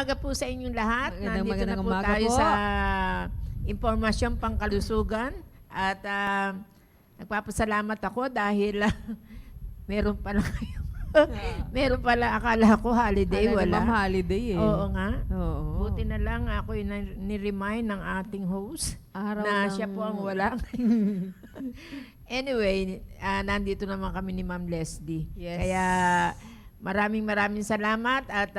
umaga po sa inyong lahat. Nandito na Magandang po umaga tayo po. sa impormasyon pangkalusugan. At nagpapasalamat ako dahil meron pala kayo. Meron pala, akala ko holiday, Akala wala. naman holiday eh. Oo nga. Oo. Buti na lang ako yung ni-remind ng ating host Araw na ng- siya po ang wala. Anyway, nandito naman kami ni Ma'am Leslie. Yes. Kaya maraming salamat at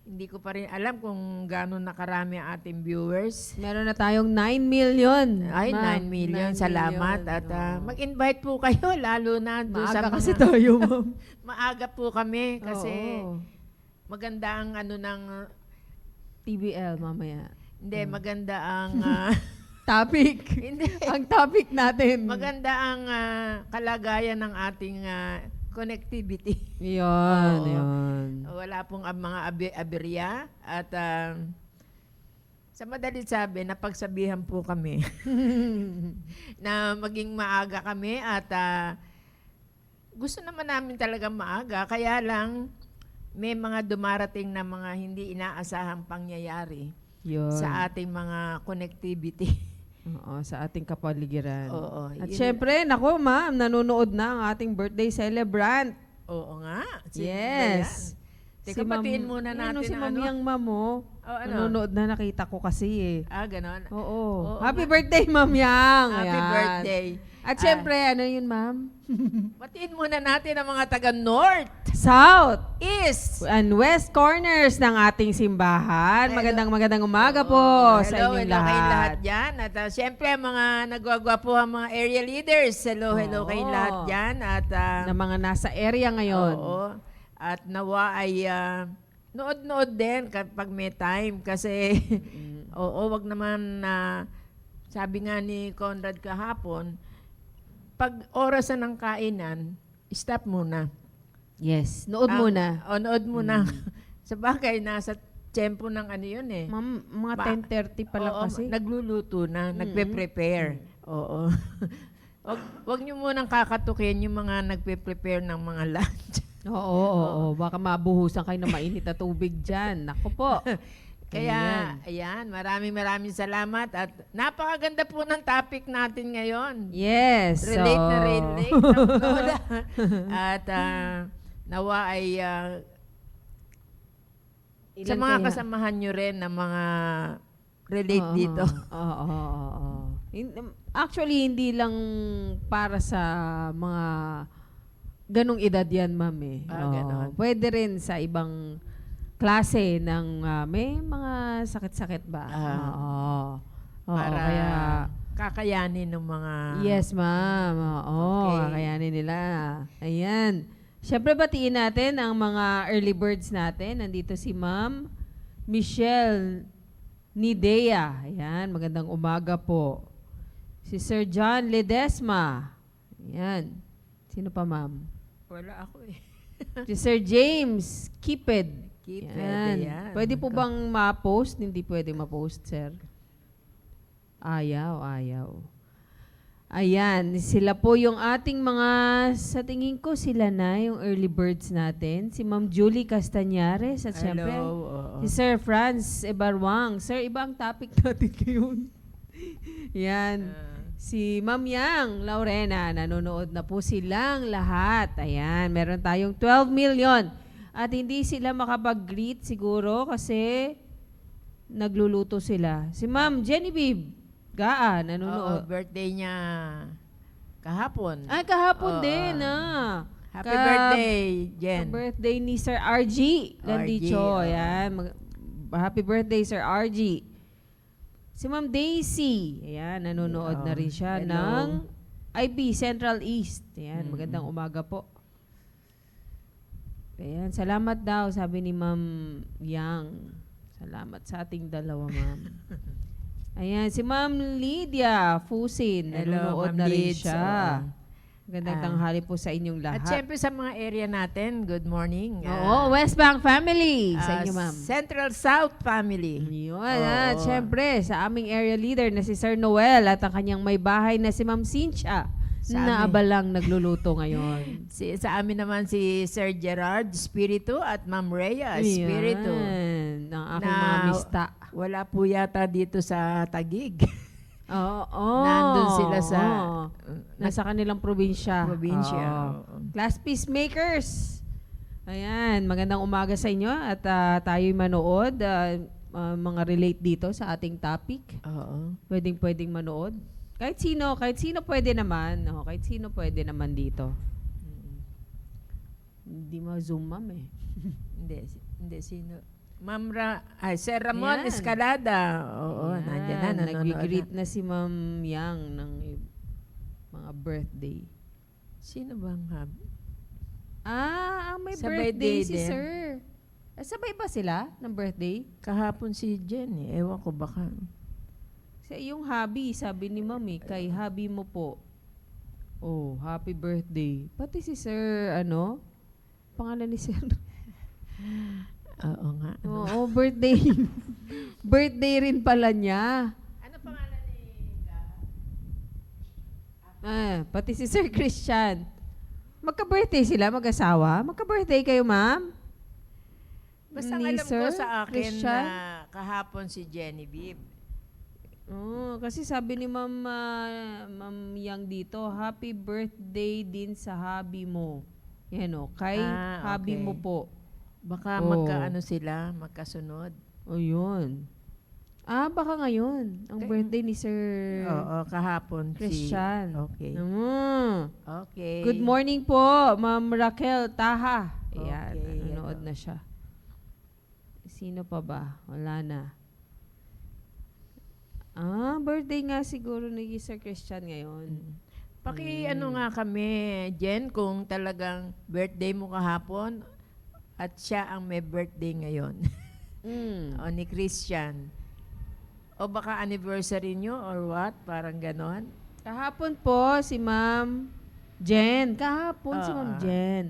hindi ko pa rin alam kung gaano nakarami ang ating viewers. Meron na tayong 9 million. Ay, ma'am. 9 million. 9 Salamat. million. At Oo. mag-invite po kayo, lalo na doon sa Maaga mga... kasi tayo, ma'am. Maaga po kami kasi Oo. maganda ang ano ng... TBL mamaya. Hindi, maganda ang... Topic. hindi. Ang topic natin. Maganda ang kalagayan ng ating connectivity. Yun, Oo. yun. Wala pong mga aberya at sa madalit sabi, napagsabihan po kami na maging maaga kami at gusto naman namin talaga maaga, kaya lang may mga dumarating na mga hindi inaasahang pangyayari Yun. sa ating mga connectivity. Oo, sa ating kapaligiran. Oo. At yun- syempre, nako ma'am, nanonood na ang ating birthday celebrant. Oo nga. Sino ba Yes. yan? Teka, patiin muna natin si ang Ma'am ano. Yang, ma'am, oh. Oh, ano? Nanonood na, nakita ko kasi eh. Ganon. Oo. Oo Happy nga. birthday, Ma'am Yang. Happy Ayan. birthday. At syempre, ano yun, ma'am? Batiin muna natin ang mga taga North, South East. and West corners ng ating simbahan. Hello. Magandang umaga po sa Hello, inyong hello kayong lahat lahat. dyan. At syempre, mga nagwagwapo ang mga area leaders. Hello Oo. kayong lahat dyan. At Na mga nasa area ngayon. oo. At nawa ay nood-nood din kapag may time. Kasi, oo, wag naman na, sabi nga ni Conrad kahapon, pag oras na ng kainan, stop muna. Yes. Nood muna. Nood muna. Sa bagay, nasa tempo ng ano yun eh. Ma'am, mga 10:30 pa lang Oo, kasi. nagluluto na, nagpe-prepare. Oo. wag niyo munang kakatukin yung mga nagpe-prepare ng mga lunch. Oo. Baka mabuhusan kayo ng mainit na tubig dyan. Nako po. Kaya, ayan, maraming salamat at napakaganda po ng topic natin ngayon. Yes. Relate na so- relate. At nawa ay sa Ilan mga kaya? kasamahan nyo rin na mga relate Oo, dito. Oo. Actually, hindi lang para sa mga ganong edad yan, ma'am eh. Oo. Ganon. Pwede rin sa ibang klase ng may mga sakit-sakit ba? Oo. Para Kaya, kakayanin ng mga... yes, ma'am. Oo, Okay. kakayanin nila. Ayan. Siyempre, batiin natin ang mga early birds natin. Nandito si Ma'am Michelle Nidea. Ayan, magandang umaga po. Si Sir John Ledesma. Ayan. Sino pa, ma'am? Wala ako eh. Si Sir James Kiped. Kiped, Ayan. ayan. Pwede po bang ma-post? Hindi pwede ma-post, sir. Ayaw. Ayan, sila po yung ating mga, sa tingin ko sila na yung early birds natin. Si Ma'am Julie Castañares at syempre oo. si Sir Franz Ebarwang. Sir, iba ang topic natin ngayon. Yan. Si Ma'am Yang Laurena, nanonood na po silang lahat. Ayan, meron tayong 12 million. At hindi sila makapag-greet siguro kasi nagluluto sila. Si Ma'am Genevieve Gaan, Oo, nanonood. birthday niya kahapon. Ay, kahapon Oo, din, Happy birthday, Jen. Birthday ni Sir RG Landicho. oo. Ayan. Happy birthday, Sir RG. Si Ma'am Daisy. Ayan, nanonood Oo, na rin siya hello. ng IB Central East. Ayan, magandang umaga po. Ayan, salamat daw, sabi ni Ma'am Yang. Salamat sa ating dalawa, Ma'am. Ayan, si Ma'am Lydia Fusin. Hello, Nanonood Ma'am na rin Lids, siya. oo. Magandang tanghali po sa inyong lahat. At syempre sa mga area natin, good morning. Oo, West Bank family. Sa inyo, ma'am. Central South family. Yun, Oo. syempre, sa aming area leader na si Sir Noel at ang kanyang may bahay na si Ma'am Cynthia. Sa amin. naabalang nagluluto ngayon. Sa amin naman si Sir Gerard Espiritu at Ma'am Rhea Espiritu. Ayan, ang aking Na- mga mista. Wala po yata dito sa Taguig. Oo. Nandun sila sa Nasa kanilang probinsya. probinsya. Oo. Oo. Class Peacemakers. Ayan, magandang umaga sa inyo at tayo'y manood. Mga relate dito sa ating topic. Oo. Pwedeng manood. Kahit sino pwede naman. Kahit sino pwede naman dito. Hindi ma-zoom, ma'am eh. Hindi sino. Sir Ramon Yan. Escalada. Oo, Ayan, nandiyan na. Nanonood nag-greet na. na si Ma'am Yang ng mga birthday. Sino bang hub? May Sa birthday birthday si din. Sir. Sabay ba sila ng birthday? Kahapon si Jen eh. Ewan ko baka. Sa iyong hubby, sabi ni Mami, kay hubby mo po. Oh, happy birthday. Pati si Sir, pangalan ni Sir. Oo nga. Oo, birthday. Birthday rin pala niya. Ano pangalan ni Pati si Sir Christian. Magka-birthday sila, mag-asawa? Magka-birthday kayo, ma'am? Basta Ni alam ko Sir sa akin Christian? na kahapon si Genevieve. Kasi sabi ni Ma'am Yang dito, happy birthday din sa hubby mo. Yan kay hubby okay. mo po. Baka Oo. magkaano sila, magkasunod. O yun. Baka ngayon, ang birthday ni Sir Oo, kahapon Christian. Okay. Okay. Good morning po, Ma'am Raquel Taha. Ayan, Okay, nanonood na siya. Sino pa ba? Wala na. Birthday nga siguro ni Sir Christian ngayon. Ano nga kami, Jen, kung talagang birthday mo kahapon at siya ang may birthday ngayon. O ni Christian. O baka anniversary nyo or what? Parang ganon. Kahapon po si Ma'am Jen. Kahapon si Ma'am Jen.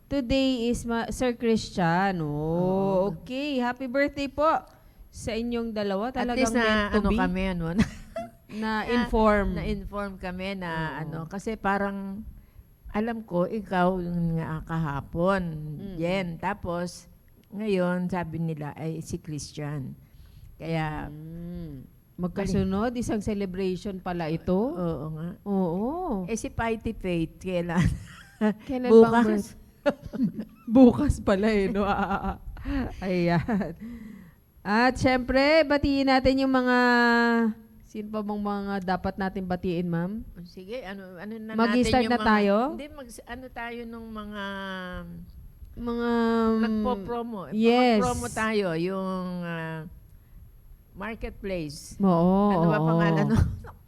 Today is Sir Christian. Okay. Happy birthday po sa inyong dalawa. At Talagang least na meant to be. kami, Na-inform. na-inform kami na Oo. kasi parang alam ko, ikaw yung nga kahapon, Jen. Tapos, ngayon, sabi nila, ay si Christian. Kaya, Magkasunod, isang celebration pala ito. oo nga. Oo. Si Piety Faith, kailan? Kailan bang Bukas. Bukas pala no? Ayan. At syempre, batiin natin yung mga, sino pa bang mga dapat natin batiin, ma'am? Sige, ano na Mag-i-start natin yung na tayo? Hindi, ano tayo nung mga Mga... nagpo-promo. Yes. Promo tayo, yung marketplace. Oo. Ano ba oo. pangalan?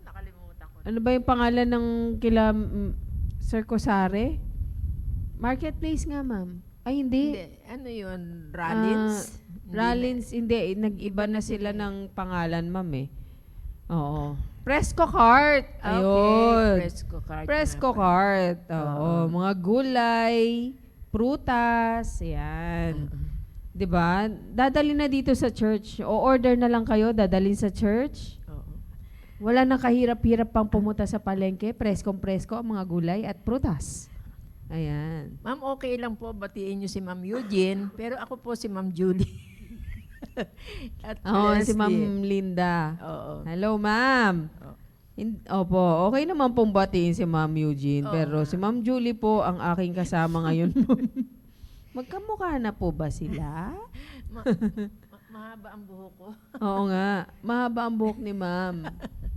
Nakalimutan ko. Ano ba yung pangalan ng kila Sir Cosare? Marketplace nga, ma'am. Ay, hindi. Hindi. Ano yun? Rollins? Rollins, hindi. Nag-iba na sila ng pangalan, ma'am eh. Oo. Presco Cart. Ayun. Fresco card. Presco Cart. Oo. Mga gulay, prutas, yan. 'Di ba? Dadali na dito sa church. O order na lang kayo, dadalhin sa church. Oo. Wala nang kahirap-hirap pang pumunta sa palengke. Preskong-presko ang mga gulay at prutas. Ayan. Ma'am, okay lang po batiin niyo si Ma'am Eugene, pero ako po si Ma'am Julie. At Si Leslie. Ma'am Linda. Oo. Hello, ma'am. Opo, okay naman pong batiin si Ma'am Eugene. Oo Pero nga. si Ma'am Julie po ang aking kasama ngayon. Magkamukha na po ba sila? Mahaba ang buhok ko. Oo nga. Mahaba ang buhok ni Ma'am.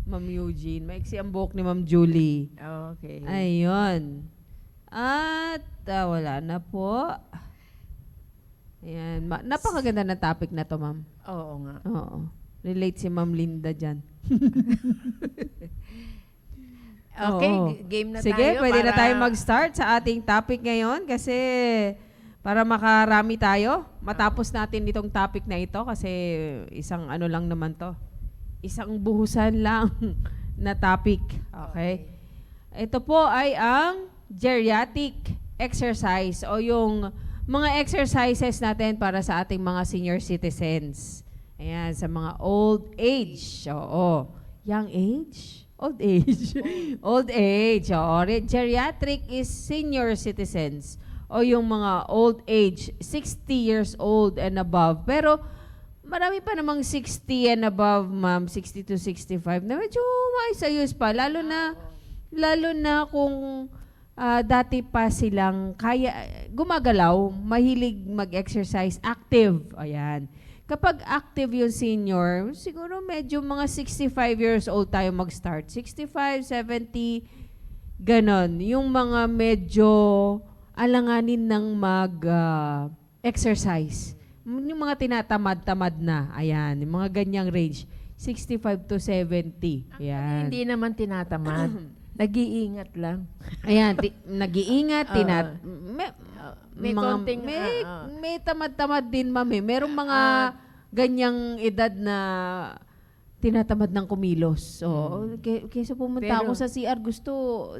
Ma'am Eugene. Maiksi ang buhok ni Ma'am Julie. Okay. Ayun. At wala na po. Ayan. Napakaganda na topic na to, ma'am. Oo nga. Oo. Relate si Ma'am Linda dyan. Okay, Oo. game na Sige, tayo. pwede na tayo mag-start sa ating topic ngayon kasi para makarami tayo, matapos natin itong topic na ito kasi isang ano lang naman to. Isang buhusan lang na topic. Okay? Ito po ay ang geriatric exercise o yung mga exercises natin para sa ating mga senior citizens. Ayan, sa mga old age. Oo. young age? Old age. Old age. Oo. Geriatric is senior citizens o yung mga old age, 60 years old and above. Pero marami pa namang 60 and above, ma'am, 60 to 65 na medyo maayos-ayos pa. Lalo na kung dati pa silang gumagalaw, mahilig mag-exercise, active. Ayan. Kapag active yung senior, siguro medyo mga 65 years old tayo mag-start. 65, 70, ganon. Yung mga medyo alanganin ng mag-exercise. Yung mga tinatamad-tamad na. Ayan, yung mga ganyang range. 65 to 70. Ayan. Hindi naman tinatamad. Nag-iingat lang. Ayan, nag-iingat, May konting... may tamad-tamad din, ma'am. Merong mga ganyang edad na tinatamad ng kumilos. So, kaysa pumunta ako sa CR, gusto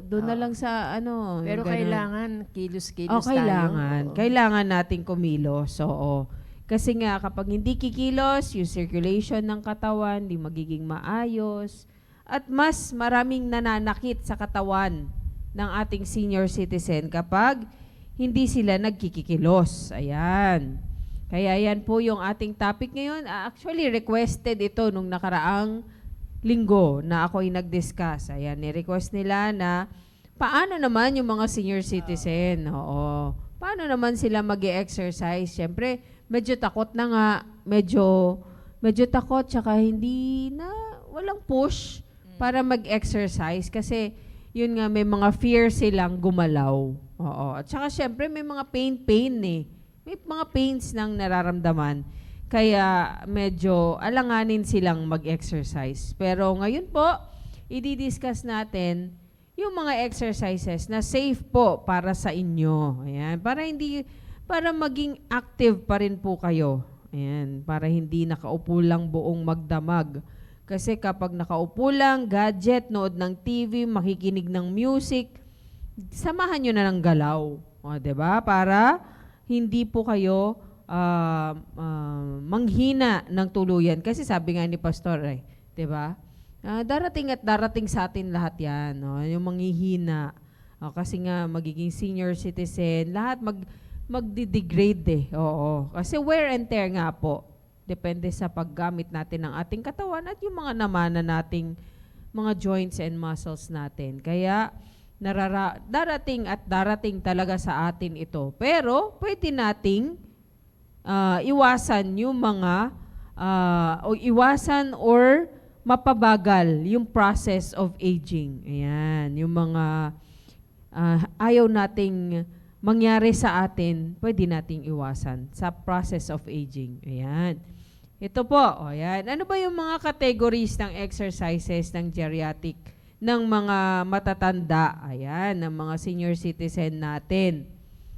doon na lang sa Pero ganun. kailangan kilos-kilos kailangan. tayo. Kailangan nating kumilos. Oo. Kasi nga, kapag hindi kikilos, yung circulation ng katawan, di magiging maayos. At mas maraming nananakit sa katawan ng ating senior citizen kapag hindi sila nagkikikilos. Ayan. Kaya yan po yung ating topic ngayon. Actually, requested ito nung nakaraang linggo na ako ay nag-discuss. Ayan, ni-request nila na paano naman yung mga senior citizen? Oo. Paano naman sila mag-e-exercise? Siyempre, medyo takot na nga. Medyo takot, tsaka hindi na, walang push para mag-exercise. Kasi, yun nga, may mga fear silang gumalaw. Oo. At saka syempre may mga pain eh. May mga pains nang nararamdaman. Kaya medyo alanganin silang mag-exercise. Pero ngayon po, i-discuss natin yung mga exercises na safe po para sa inyo. Ayan. Para maging active pa rin po kayo. Ayan. Para hindi nakaupo lang buong magdamag. Kasi kapag nakaupo lang, gadget, nood ng TV, makikinig ng music, samahan nyo na ng galaw. O, diba? Para hindi po kayo manghina ng tuluyan. Kasi sabi nga ni Pastor, diba? Darating at darating sa atin lahat yan. No? Yung manghihina. Kasi nga, magiging senior citizen, lahat magdi-degrade Oo. Kasi wear and tear nga po. Depende sa paggamit natin ng ating katawan at yung mga namana nating mga joints and muscles natin. Kaya, darating talaga sa atin ito. Pero, pwede nating iwasan yung mga, iwasan or mapabagal yung process of aging. Ayan, yung mga ayaw nating mangyari sa atin, pwede nating iwasan sa process of aging. Ayan. Ito po, ayan. Ano ba yung mga categories ng exercises ng geriatric ng mga matatanda? Ayan, ng mga senior citizen natin.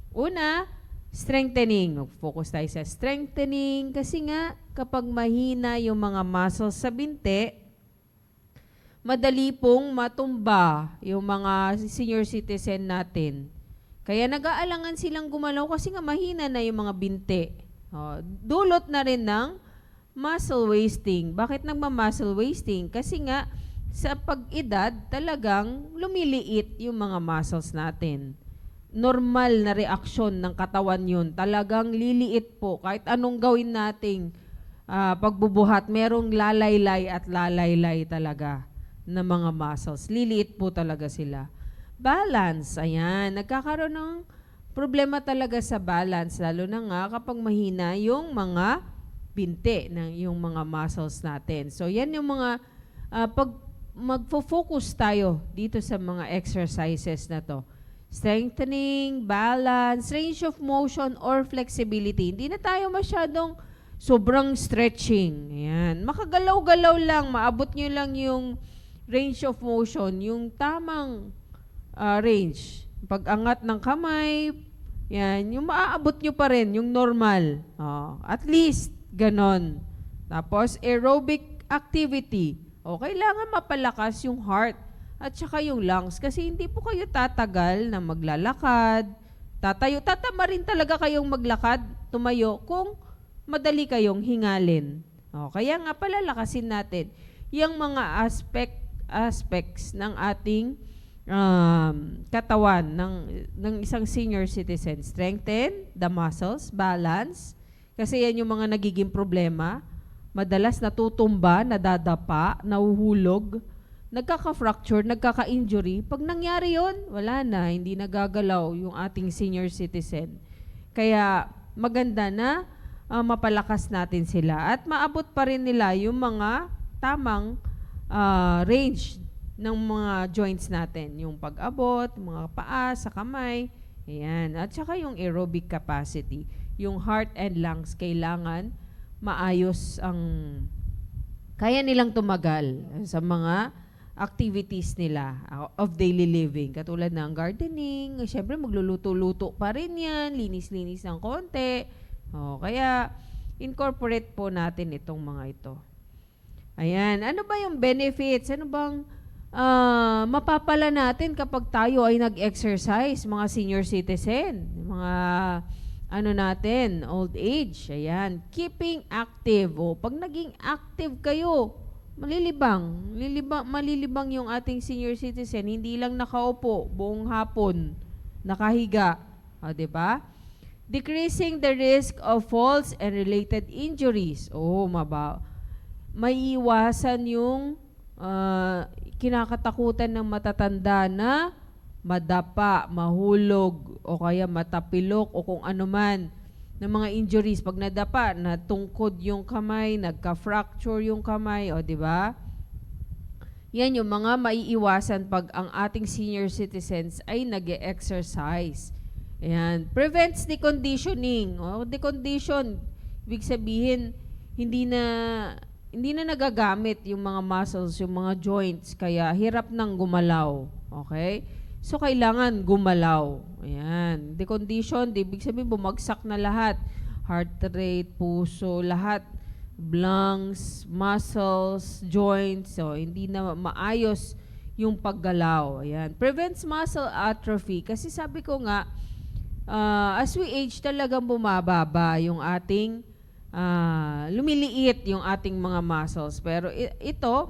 Una, strengthening. Focus tayo sa strengthening kasi nga kapag mahina yung mga muscles sa binti, madali pong matumba yung mga senior citizen natin. Kaya nag-aalangan silang gumalaw kasi nga mahina na yung mga binti. Dulot na rin ng muscle wasting. Bakit nagma-muscle wasting? Kasi nga, sa pag-edad, talagang lumiliit yung mga muscles natin. Normal na reaksyon ng katawan yun. Talagang liliit po. Kahit anong gawin nating pagbubuhat, merong lalaylay at lalaylay talaga na mga muscles. Liliit po talaga sila. Balance, ayan. Nagkakaroon ng problema talaga sa balance, lalo na nga kapag mahina yung mga binti ng yung mga muscles natin. So, yan yung mga, pag magfo-focus tayo dito sa mga exercises na to. Strengthening, balance, range of motion, or flexibility. Hindi na tayo masyadong sobrang stretching. Ayan. Makagalaw-galaw lang, maabot nyo lang yung range of motion, yung tamang range. Pag-angat ng kamay, yan, yung maaabot nyo pa rin, yung normal. At least, ganon. Tapos, aerobic activity. Kailangan mapalakas yung heart at saka yung lungs kasi hindi po kayo tatagal na maglalakad. Tatama rin talaga kayong maglakad, tumayo, kung madali kayong hingalin. Kaya nga palalakasin natin yung mga aspects ng ating katawan ng isang senior citizen. Strengthen the muscles, balance, kasi yan yung mga nagiging problema. Madalas natutumba, nadadapa, nahuhulog, nagkaka-fracture, nagkaka-injury. Pag nangyari yon, wala na, hindi nagagalaw yung ating senior citizen. Kaya maganda na mapalakas natin sila at maabot pa rin nila yung mga tamang range ng mga joints natin. Yung pag-abot, mga paa, sa kamay, ayan. At saka yung aerobic capacity. Yung heart and lungs, kailangan maayos ang kaya nilang tumagal sa mga activities nila of daily living. Katulad ng gardening, syempre magluluto-luto pa rin yan, linis-linis ng konti. Kaya incorporate po natin itong mga ito. Ayan, ano ba yung benefits? Ano bang mapapala natin kapag tayo ay nag-exercise, mga senior citizen, mga natin, old age, ayan, keeping active. Pag naging active kayo, malilibang yung ating senior citizen, hindi lang nakaupo buong hapon, nakahiga, diba? Decreasing the risk of falls and related injuries. May iwasan yung kinakatakutan ng matatanda na madapa, mahulog, o kaya matapilok, o kung ano man ng mga injuries. Pag nadapa, natungkod yung kamay, nagka-fracture yung kamay, di ba? Yan yung mga maiiwasan pag ang ating senior citizens ay nag-e-exercise. Ayan. Prevents deconditioning. Decondition, ibig sabihin, hindi na nagagamit yung mga muscles, yung mga joints, kaya hirap nang gumalaw. Okay? So, kailangan gumalaw. Ayan. Decondition, ibig sabihin bumagsak na lahat. Heart rate, puso, lahat. Lungs, muscles, joints. So, hindi na maayos yung paggalaw. Ayan. Prevents muscle atrophy. Kasi sabi ko nga, as we age, talagang bumababa yung ating lumiliit yung ating mga muscles. Pero ito,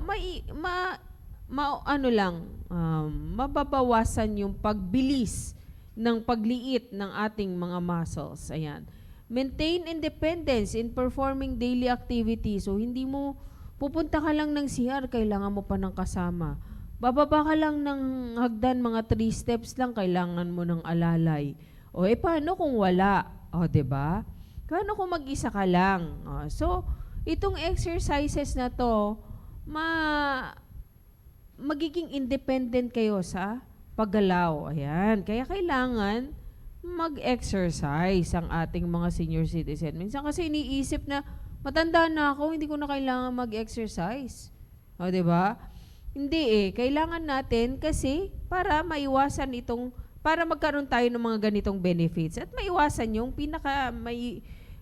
mababawasan yung pagbilis ng pagliit ng ating mga muscles. Ayan. Maintain independence in performing daily activities. So, hindi mo, pupunta ka lang ng CR, kailangan mo pa ng kasama. Bababa ka lang ng hagdan, mga 3 steps lang, kailangan mo ng alalay. Paano kung wala? Diba? Paano kung mag-isa ka lang? So, itong exercises na to, magiging independent kayo sa paggalaw. Ayan. Kaya kailangan mag-exercise ang ating mga senior citizen. Minsan kasi iniisip na, matanda na ako, hindi ko na kailangan mag-exercise. Diba? Hindi Kailangan natin kasi para maiwasan para magkaroon tayo ng mga ganitong benefits at maiwasan yung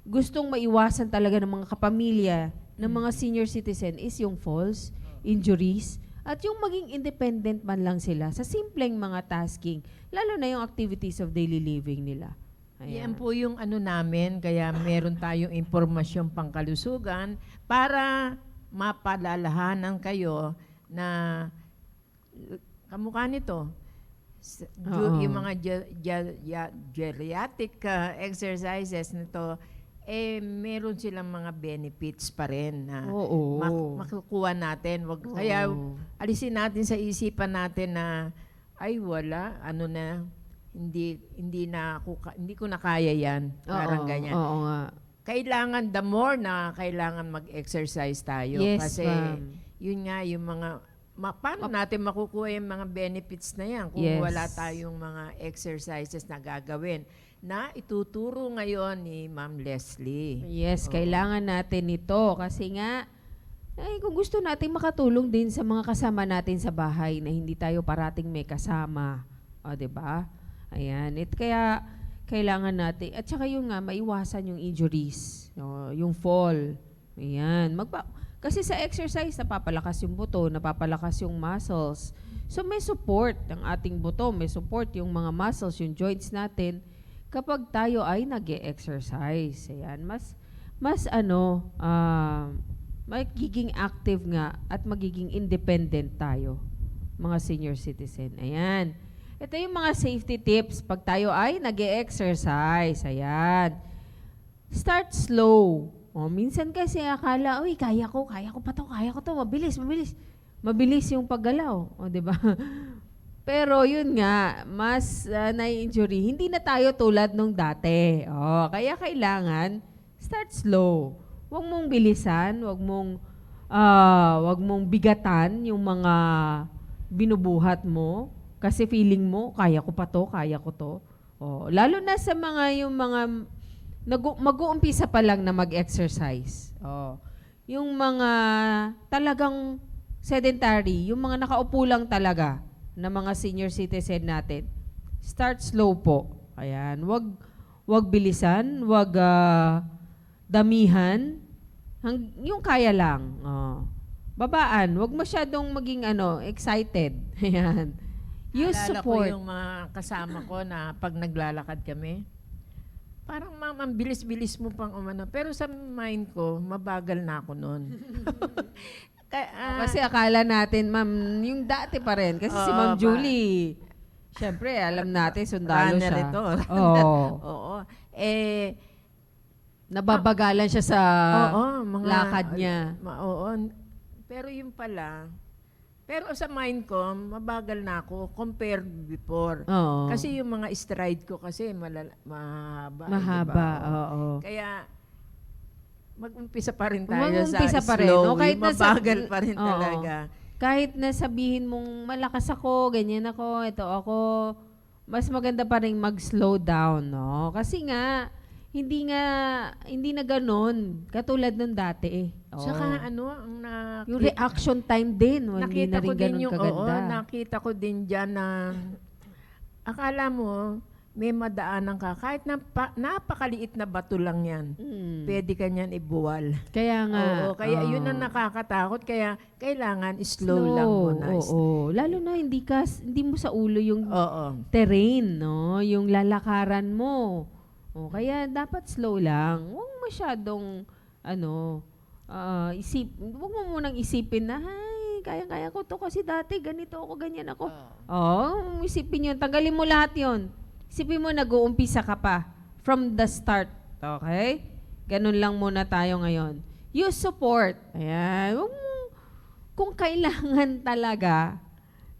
gustong maiwasan talaga ng mga kapamilya ng mga senior citizen is yung falls, injuries, at yung maging independent man lang sila sa simpleng mga tasking, lalo na yung activities of daily living nila. Yan po yung namin, kaya meron tayong impormasyon pangkalusugan para mapalalahanan kayo na kamukha nito. Yung mga geriatric exercises nito, meron silang mga benefits pa rin na makukuha natin. Kaya alisin natin sa isipan natin na wala, hindi ko na kaya yan. Parang ganyan. Oo nga. Kailangan, the more na kailangan mag-exercise tayo. Yes, kasi ma'am. yun nga yung mga, paano natin makukuha yung mga benefits na yan kung wala tayong mga exercises na gagawin na ituturo ngayon ni Ma'am Leslie. Yes, kailangan natin ito kasi nga, kung gusto natin makatulong din sa mga kasama natin sa bahay na hindi tayo parating may kasama. Diba? Ayan. Kaya kailangan natin, at saka yung maiwasan yung injuries, yung fall. Ayan. Kasi sa exercise, napapalakas yung buto, napapalakas yung muscles. So may support ang ating buto, may support yung mga muscles, yung joints natin kapag tayo ay nag-e-exercise. Ayan, mas magiging active nga at magiging independent tayo, mga senior citizen. Ayan. Ito yung mga safety tips pag tayo ay nag-e-exercise. Ayan. Start slow. O, minsan kasi akala, uy, kaya ko pa to, kaya ko to, mabilis. Mabilis yung paggalaw. O, di ba? Pero yun nga, mas na-injury. Hindi na tayo tulad nung dati. O, kaya kailangan, start slow. Huwag mong bilisan, huwag mong bigatan yung mga binubuhat mo kasi feeling mo, kaya ko pa to, kaya ko to. O, lalo na sa yung mga mag-uumpisa pa lang na mag-exercise. O, yung mga talagang sedentary, yung mga nakaupo lang talaga na mga senior citizen natin, start slow po. Ayan, wag bilisan, wag damihan, yung kaya lang. Babaan, wag masyadong maging excited. Ayan. Use Alala support. ko yung mga kasama ko na pag naglalakad kami, parang ma'am, ang bilis-bilis mo pang umano. Pero sa mind ko, mabagal na ako noon. Kasi akala natin, ma'am, yung dati pa rin. Kasi si Ma'am Julie, syempre, alam natin, sundalo runner siya. ito. Oo. Oo. Nababagalan siya sa lakad niya. Oo. Pero yung pala, pero sa mind ko, mabagal na ako compared before. Oo. Kasi yung mga stride ko kasi mahaba. Mahaba, diba? oo. Kaya, mag-umpisa pa rin tayo Mag-umpisa sa pa rin, slow. no? Kahit Mabagal pa rin oo. talaga. Kahit na sabihin mong malakas ako, ganyan ako, ito ako, mas maganda pa rin mag-slow down, no? Kasi nga, hindi na ganun. Katulad nung dati eh. Saka yung reaction time din, hindi na nakita ko rin din ganun yung, kaganda. nakita ko din dyan na akala mo, may madaanan ka. Kahit napakaliit na bato lang yan, pwede ka niyan ibuwal. Kaya nga. Oo, kaya yun ang nakakatakot. Kaya kailangan slow lang muna. Oo. Lalo na hindi mo sa ulo yung terrain, no? Yung lalakaran mo. Kaya dapat slow lang. Huwag masyadong huwag mo munang isipin na, ay, kaya ko to kasi dati ganito ako, ganyan ako. Isipin yun. Tanggalin mo lahat yun. Isipin mo, nag-uumpisa ka pa from the start. Okay? Ganun lang muna tayo ngayon. Use support. Ayan. Kung kailangan talaga,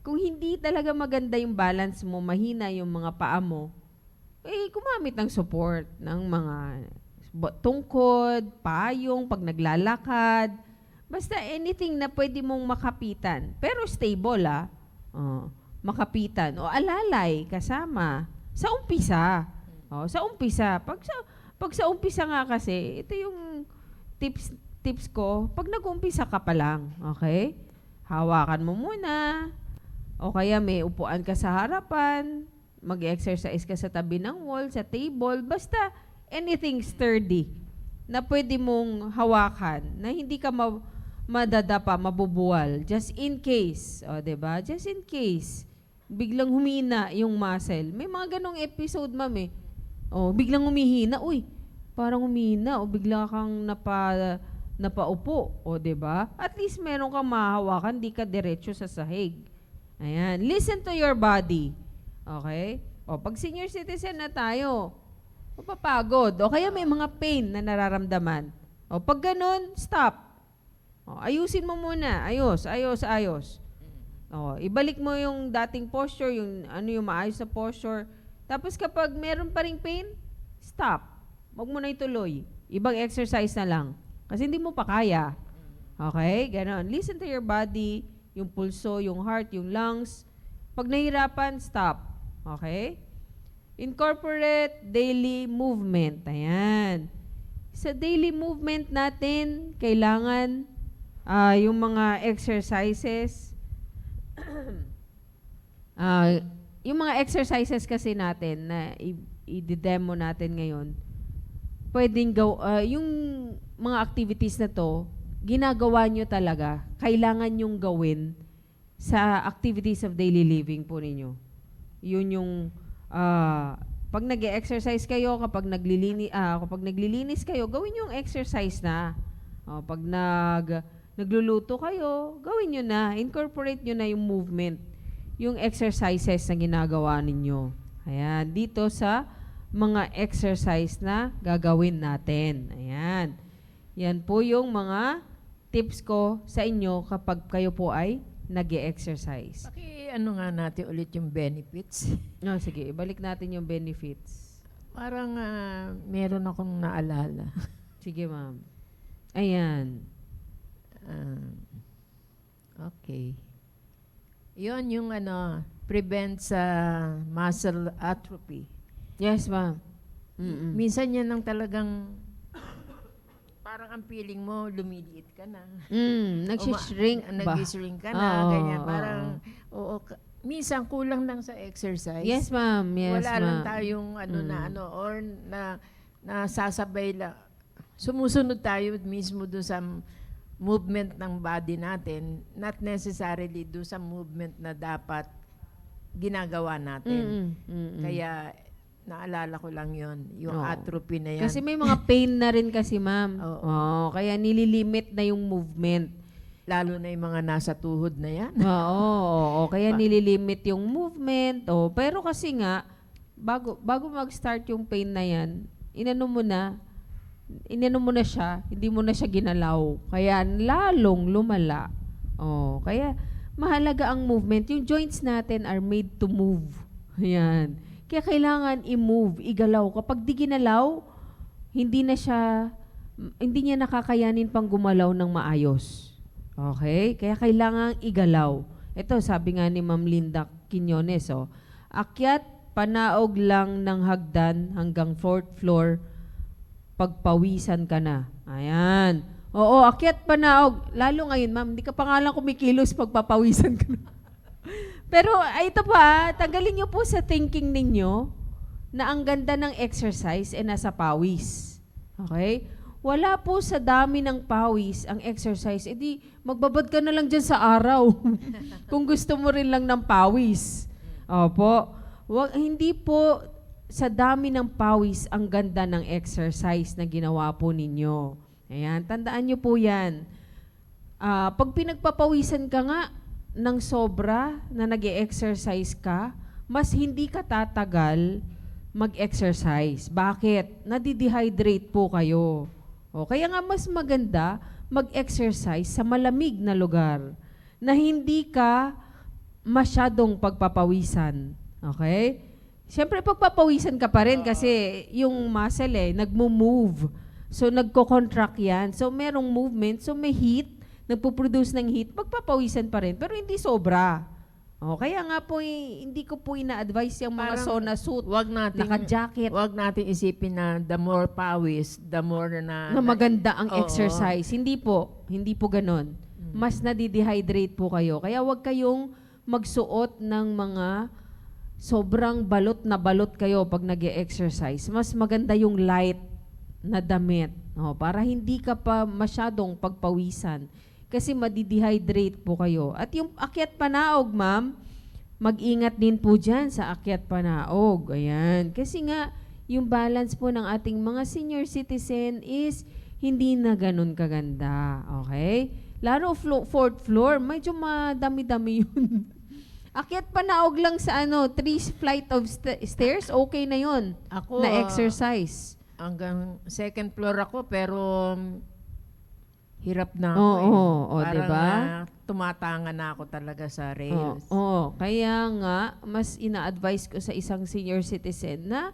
kung hindi talaga maganda yung balance mo, mahina yung mga paa mo, gumamit ng support ng mga tungkod, payong, pag naglalakad. Basta anything na pwede mong makapitan. Pero stable, makapitan. O alalay, kasama. Sa umpisa. Sa umpisa. Pag sa umpisa nga kasi, ito yung tips ko, pag nag-umpisa ka pa lang, okay? Hawakan mo muna. O kaya may upuan ka sa harapan, mag-exercise ka sa tabi ng wall, sa table, basta anything sturdy na pwede mong hawakan, na hindi ka madadapa, mabubuwal. Just in case. O, diba? Just in case. Biglang humina yung muscle. May mga ganong episode, ma'am eh. O, biglang humihina. Uy, parang humihina. O, bigla kang napaupo. O, diba? At least meron kang mahahawakan, di ka diretso sa sahig. Ayan. Listen to your body. Okay? O, pag senior citizen na tayo, mapapagod. O kaya may mga pain na nararamdaman. O, pag ganun, stop. O, ayusin mo muna. Ayos. O, ibalik mo yung dating posture, yung maayos na posture. Tapos kapag meron pa ring pain, stop. Huwag mo na ituloy. Ibang exercise na lang. Kasi hindi mo pa kaya. Okay? Ganon. Listen to your body, yung pulso, yung heart, yung lungs. Pag nahirapan, stop. Okay? Incorporate daily movement. Ayan. Sa daily movement natin, kailangan yung mga exercises, yung mga exercises kasi natin na i-demo natin ngayon, pwedeng yung mga activities na to, ginagawa nyo talaga, kailangan nyong gawin sa activities of daily living po ninyo. Yun yung pag nag-exercise kayo, kapag naglilinis kayo, gawin yung exercise na. Pag nagluluto kayo, gawin nyo na, incorporate nyo na yung movement, yung exercises na ginagawa ninyo. Ayan, dito sa mga exercise na gagawin natin. Ayan. Yan po yung mga tips ko sa inyo kapag kayo po ay nag-e-exercise. Ano nga natin ulit yung benefits. Sige, ibalik natin yung benefits. Parang meron akong naalala. Sige, ma'am. Ayan. Okay. Yon yung prevents muscle atrophy. Yes, ma'am. Mm-mm. Minsan yan ang talagang parang ang feeling mo, lumiliit ka na. Nagsishrink ba? Nag-shrink ka na, Oo, ganyan. oo. Parang, minsan kulang lang sa exercise. Yes, ma'am. Yes, Wala ma'am. lang tayong or nasasabay lang. Sumusunod tayo mismo doon sa movement ng body natin, not necessarily doon sa movement na dapat ginagawa natin. Kaya, naalala ko lang yon yung Oo. atrophy na yan. Kasi may mga pain na rin kasi, ma'am. Oo. Kaya nililimit na yung movement. Lalo na yung mga nasa tuhod na yan. Oo. Kaya nililimit yung movement. Pero kasi nga, bago mag-start yung pain na yan, inano mo na siya, hindi mo na siya ginalaw. Kaya lalong lumala. Kaya mahalaga ang movement. Yung joints natin are made to move. Ayan. Kaya kailangan i-move, igalaw. Kapag di ginalaw, hindi niya nakakayanin pang gumalaw ng maayos. Okay? Kaya kailangan igalaw. Ito, sabi nga ni Ma'am Linda Quiñones, akyat, panaog lang ng hagdan hanggang 4th floor, pagpawisan ka na. Ayan. Oo, akyat, panaog. Lalo ngayon, ma'am, hindi ka pa nga lang kumikilos, pagpapawisan ka na. Pero ito pa, tanggalin niyo po sa thinking ninyo na ang ganda ng exercise ay nasa pawis. Okay? Wala po sa dami ng pawis ang exercise. Edi magbabad ka na lang dyan sa araw kung gusto mo rin lang ng pawis. Opo. Hindi po sa dami ng pawis ang ganda ng exercise na ginawa po ninyo. Ayan, tandaan niyo po yan. Pag pinagpapawisan ka nga, ng sobra na nag-e-exercise ka, mas hindi ka tatagal mag-exercise. Bakit? Nadidehydrate po kayo. Kaya nga mas maganda mag-exercise sa malamig na lugar na hindi ka masyadong pagpapawisan. Okay? Siyempre, pagpapawisan ka pa rin kasi yung muscle nagmo-move. So, nagko-contract yan. So, merong movement. So, may heat. Nagpo-produce ng heat, magpapawisan pa rin, pero hindi sobra. Kaya nga po, hindi ko po ina-advise yung mga sauna suit, naka-jacket. Wag natin isipin na the more pawis, the more na maganda ang oo. exercise. Hindi po ganon. Mas nadidehydrate po kayo. Kaya wag kayong magsuot ng mga sobrang balot na balot kayo pag nag-e-exercise. Mas maganda yung light na damit. Para hindi ka pa masyadong pagpawisan. Kasi madidehydrate po kayo. At yung akyat panaog, ma'am, mag-ingat din po dyan sa akyat panaog. Ayan. Kasi nga, yung balance po ng ating mga senior citizen is hindi na ganun kaganda. Okay? Laro 4th floor, medyo madami-dami yun. Akyat panaog lang sa 3 flight of stairs, okay na yun. Ako, na exercise. Hanggang 2nd floor ako, pero hirap na ako. Parang diba? Tumatanga na ako talaga sa rails. Kaya nga, mas ina-advise ko sa isang senior citizen na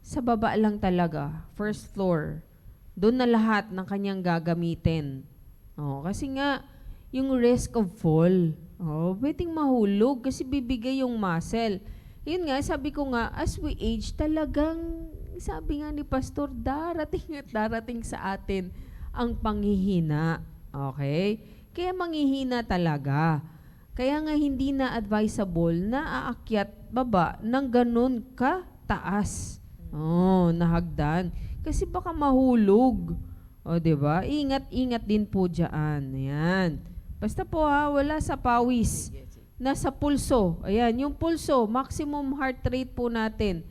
sa baba lang talaga, 1st floor. Doon na lahat ng kanyang gagamitin. Kasi nga, yung risk of fall, pwedeng mahulog kasi bibigay yung muscle. Yun nga, sabi ko nga, as we age, talagang, sabi nga ni Pastor, darating at darating sa atin ang panghihina. Okay? Kaya manghihina talaga. Kaya nga hindi na advisable na aakyat baba ng ganun ka-taas. Na hagdan. Kasi baka mahulog. Diba? Ingat-ingat din po dyan. Ayan. Basta po wala sa pawis. Nasa pulso. Ayan, yung pulso, maximum heart rate po natin.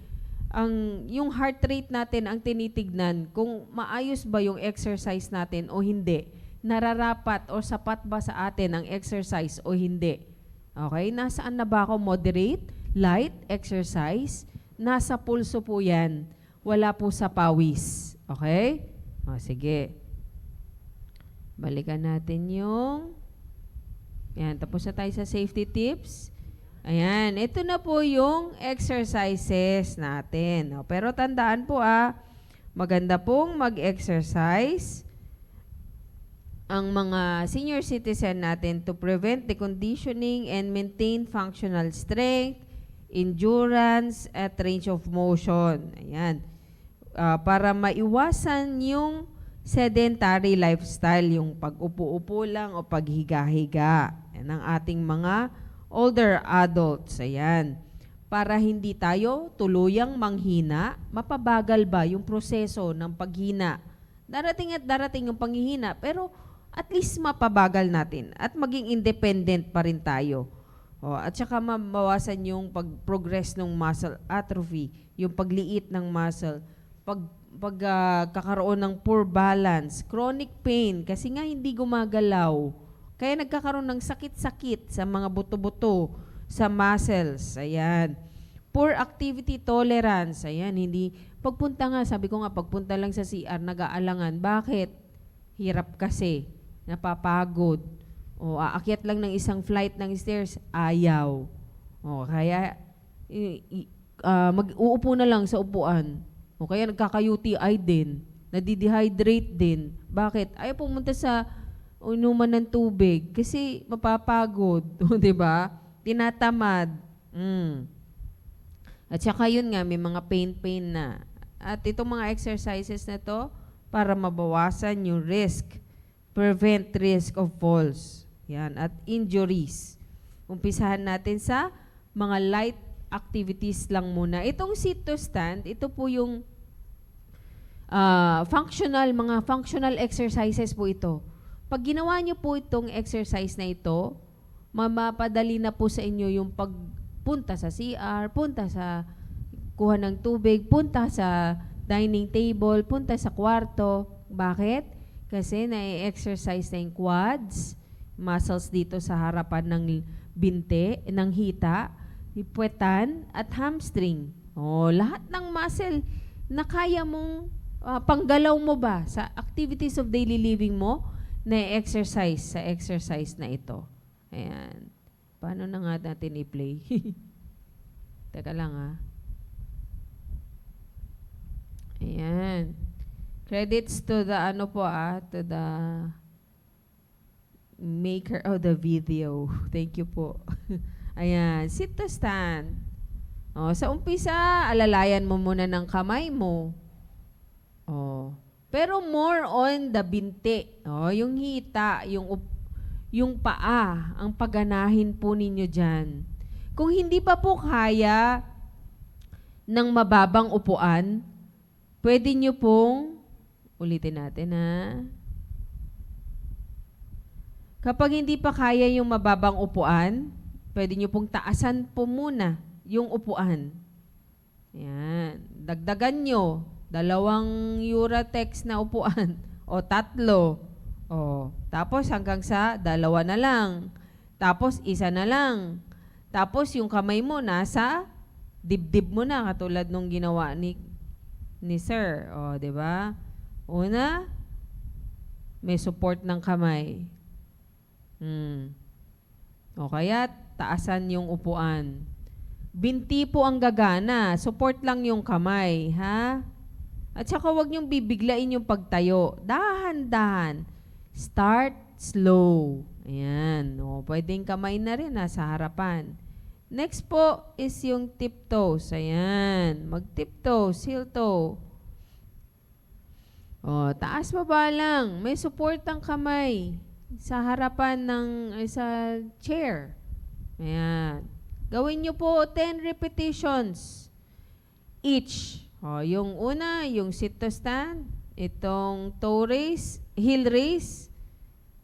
yung heart rate natin ang tinitignan kung maayos ba yung exercise natin o hindi. Nararapat o sapat ba sa atin ang exercise o hindi. Okay? Nasaan na ba ako? Moderate, light exercise. Nasa pulso po yan. Wala po sa pawis. Okay? O, sige. Balikan natin yung... Yan, tapos na tayo sa safety tips. Ayan, ito na po yung exercises natin. O, pero tandaan po maganda pong mag-exercise ang mga senior citizen natin to prevent deconditioning and maintain functional strength, endurance, at range of motion. Ayan. Para maiwasan yung sedentary lifestyle, yung pag-upo-upo lang o paghiga-higa. Yan ang ating mga older adults. Ayan. Para hindi tayo tuluyang manghina, mapabagal ba yung proseso ng paghina? Darating at darating yung panghihina, pero at least mapabagal natin at maging independent pa rin tayo. At saka mabawasan yung pag-progress ng muscle atrophy, yung pagliit ng muscle, pagkakaroon ng poor balance, chronic pain, kasi nga hindi gumagalaw. Kaya nagkakaroon ng sakit-sakit sa mga buto-buto, sa muscles. Ayan. Poor activity tolerance. Ayan, hindi. Pagpunta nga, sabi ko nga, pagpunta lang sa CR, nag-aalangan. Bakit? Hirap kasi. Napapagod. O aakyat lang ng isang flight ng stairs, ayaw. O kaya, mag-uupo na lang sa upuan. O kaya nagkaka-UTI din. Nadidehydrate din. Bakit? Ayaw pumunta sa inuman ng tubig kasi mapapagod, 'di ba? Tinatamad. At saka yun nga, may mga pain na. At itong mga exercises na to para mabawasan yung risk, prevent risk of falls. Yan, at injuries. Umpisahan natin sa mga light activities lang muna. Itong sit to stand, ito po yung mga functional exercises po ito. Pag ginawa niyo po itong exercise na ito, mapapadali na po sa inyo yung pagpunta sa CR, punta sa kuha ng tubig, punta sa dining table, punta sa kwarto. Bakit? Kasi na-exercise na yung quads, muscles dito sa harapan ng binte, ng hita, puwetan, at hamstring. Lahat ng muscle na kaya mong panggalaw mo ba sa activities of daily living mo, na-exercise sa exercise na ito. Ayan. Paano na nga natin i-play? Teka lang Ayan. Credits to the to the maker of the video. Thank you po. Ayan. Sit to stand. Sa umpisa, alalayan mo muna ng kamay mo. Pero more on the binti. Yung hita, yung paa, ang pagganahin po ninyo dyan. Kung hindi pa po kaya ng mababang upuan, pwede nyo pong, ulitin natin Kapag hindi pa kaya yung mababang upuan, pwede nyo pong taasan po muna yung upuan. Yan. Dagdagan nyo. 2 Uratex na upuan. O 3. Tapos hanggang sa 2 na lang. Tapos 1 na lang. Tapos yung kamay mo nasa dibdib mo na katulad nung ginawa ni Sir. Di ba? Una, may support ng kamay. O kaya taasan yung upuan. Binti po ang gagana. Support lang yung kamay, ha? At saka huwag niyong bibiglain yung pagtayo. Dahan-dahan. Start slow. Ayan. Pwedeng kamay na rin sa harapan. Next po is yung tiptoes. Ayan. Mag-tiptoes, heel toe. Taas baba lang. May support ang kamay sa harapan ng sa chair. Ayan. Gawin niyo po 10 repetitions each. Yung una, yung sit to stand, itong toe raise, heel raise.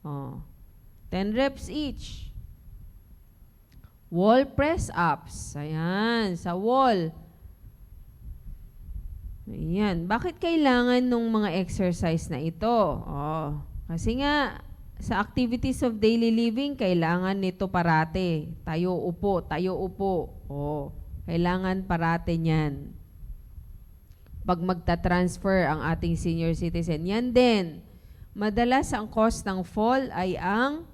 10 reps each. Wall press ups. Ayan, sa wall. Ayan. Bakit kailangan nung mga exercise na ito? Kasi nga, sa activities of daily living, kailangan nito parate. Tayo upo, tayo upo. Kailangan parate niyan. Pag magta-transfer ang ating senior citizen, yan din. Madalas ang cause ng fall ay ang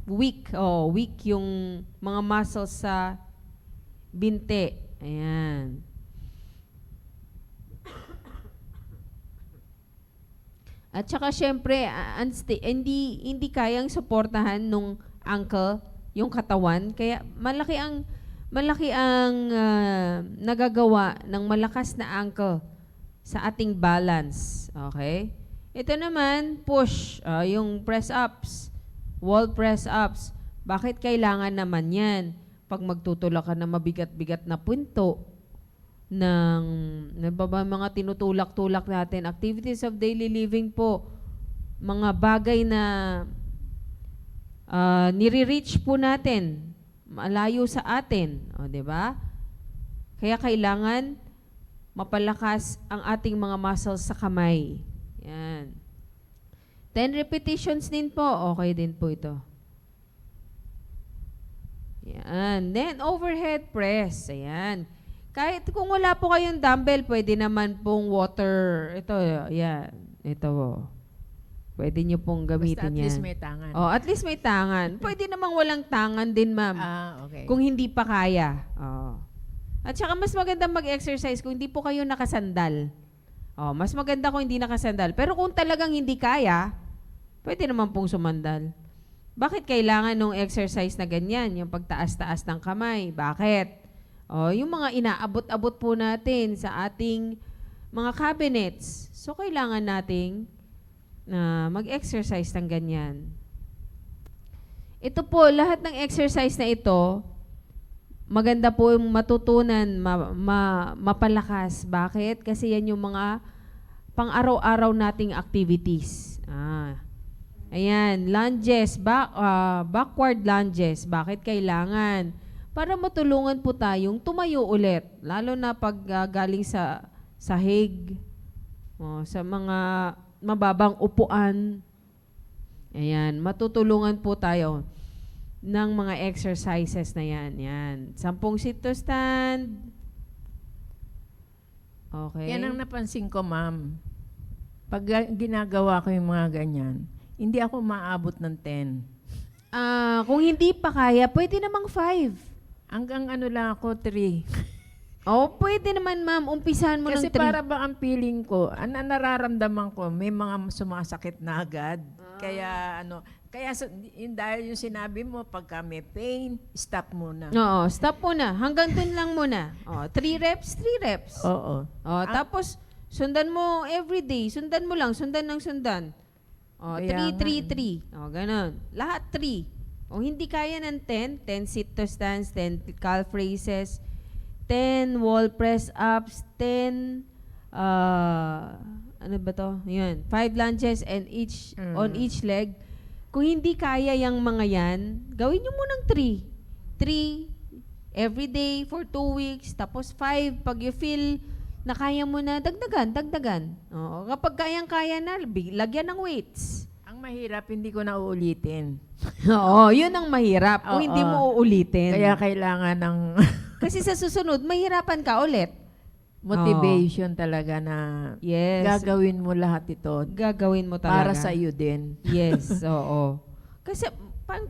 weak. Weak yung mga muscles sa binte. Ayan. At saka syempre, hindi kayang suportahan nung ankle, yung katawan. Kaya malaki ang nagagawa ng malakas na ankle sa ating balance. Okay? Ito naman, push, yung press-ups, wall press-ups. Bakit kailangan naman yan? Pag magtutulak ka ng mabigat-bigat na punto, ng mga tinutulak-tulak natin, activities of daily living po, mga bagay na nire-reach po natin, malayo sa atin, di ba? Kaya kailangan mapalakas ang ating mga muscles sa kamay. Yan. 10 repetitions din po, okay din po ito. Yan. Then overhead press, ayan. Kahit kung wala po kayong dumbbell, pwede naman pong water. Ito, yan. Ito. Pwede nyo pong gamitin yan. Basta at least may tangan. At least may tangan. Pwede namang walang tangan din, ma'am. Okay. Kung hindi pa kaya. At saka mas maganda mag-exercise kung hindi po kayo nakasandal. Mas maganda kung hindi nakasandal. Pero kung talagang hindi kaya, pwede naman pong sumandal. Bakit kailangan nung exercise na ganyan? Yung pagtaas-taas ng kamay. Bakit? Yung mga inaabot-abot po natin sa ating mga cabinets. So, kailangan nating mag-exercise ng ganyan. Ito po, lahat ng exercise na ito, maganda po yung matutunan, mapalakas. Bakit? Kasi yan yung mga pang-araw-araw nating activities. Ayan, lunges, backward lunges. Bakit kailangan? Para matulungan po tayong tumayo ulit. Lalo na pag galing sa sahig, sa mga mababang upuan. Ayan, matutulungan po tayo ng mga exercises na yan. Yan. 10 sit to stand. Okay. Yan ang napansin ko, ma'am. Pag ginagawa ko yung mga ganyan, hindi ako maabot ng 10. Kung hindi pa kaya, pwede namang 5. Hanggang lang ako, 3. Pwede naman, ma'am. Umpisahan mo ng 3. Kasi para ba ang feeling ko, nararamdaman ko, may mga sumasakit na agad. Kaya dahil yung sinabi mo, pagka may pain, stop muna. Oo, stop muna. Hanggang dun lang muna. 3 reps, 3 reps. Oo. Tapos, sundan mo every day. Sundan mo lang, sundan ng sundan. 3, 3, 3. Ganon. Lahat 3. Kung hindi kaya ng 10 sit to stands, 10 calf raises, 10 wall press ups, 10 ano ba to? Yun, 5 lunges and on each leg. Kung hindi kaya yung mga yan, gawin nyo munang 3. 3 every day for 2 weeks, tapos 5 pag you feel na kaya mo na, dagdagan. Kapag kayang-kaya na, lagyan ng weights. Ang mahirap, hindi ko na uulitin. Yun ang mahirap. Kung hindi mo uulitin. Kaya kailangan ng kasi sa susunod, mahirapan ka ulit. motivation talaga na Yes. gagawin mo lahat ito Gagawin mo talaga. para sa iyo din. Yes, oo. Kasi